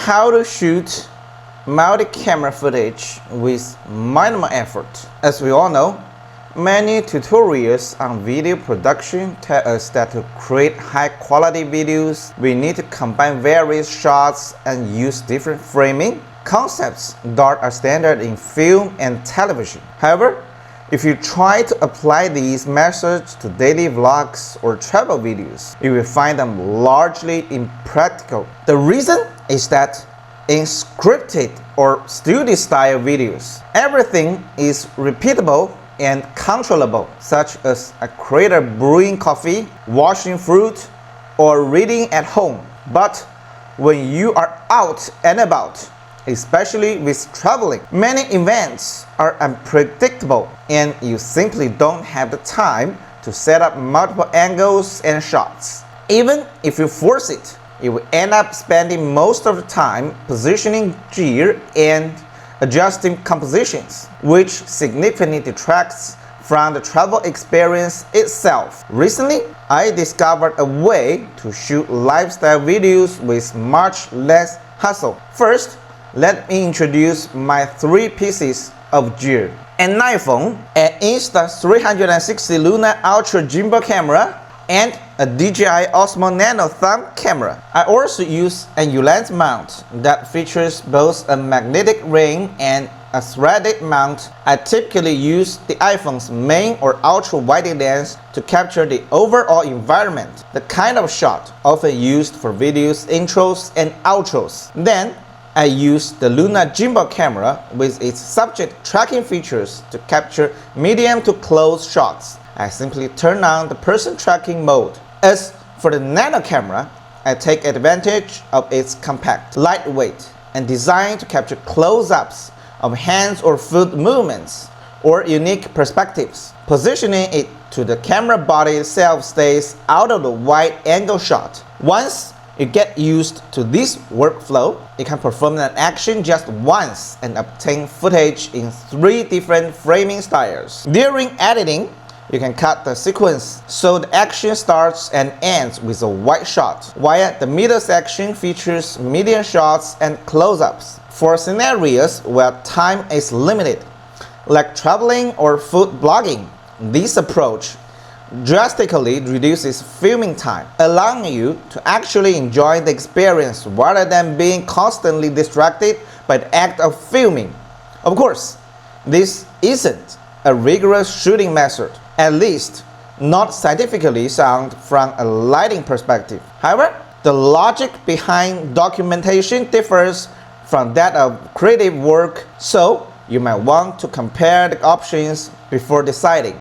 How to shoot multi-camera footage with minimal effort. As we all know, many tutorials on video production tell us that to create high-quality videos, we need to combine various shots and use different framing concepts that are standard in film and television. However, if you try to apply these methods to daily vlogs or travel videos, you will find them largely impractical. The reason is that in scripted or studio-style videos, everything is repeatable and controllable, such as a creator brewing coffee, washing fruit, or reading at home. But when you are out and about, especially with traveling, many events are unpredictable and you simply don't have the time to set up multiple angles and shots. Even if you force it, you will end up spending most of the time positioning gear and adjusting compositions, which significantly detracts from the travel experience itself. Recently, I discovered a way to shoot lifestyle videos with much less hassle. First, let me introduce my 3 pieces of gear: an iPhone, an Insta360 Luna Ultra gimbal camera, and a DJI Osmo Nano thumb camera. I also use an Ulanzi mount that features both a magnetic ring and a threaded mount. I typically use the iPhone's main or ultra wide lens to capture the overall environment, the kind of shot often used for videos, intros, and outros. Then, I use the Luna gimbal camera with its subject tracking features to capture medium to close shots. I simply turn on the person tracking mode. As for the Nano camera, I take advantage of its compact, lightweight, and designed to capture close-ups of hands or foot movements or unique perspectives. Positioning it to the camera body itself stays out of the wide-angle shot. Once you get used to this workflow, you can perform an action just once and obtain footage in 3 different framing styles. During editing, you can cut the sequence so the action starts and ends with a wide shot, while the middle section features medium shots and close-ups. For scenarios where time is limited, like traveling or food blogging, this approach drastically reduces filming time, allowing you to actually enjoy the experience rather than being constantly distracted by the act of filming. Of course, this isn't a rigorous shooting method, at least not scientifically sound from a lighting perspective. However, the logic behind documentation differs from that of creative work, so you might want to compare the options before deciding.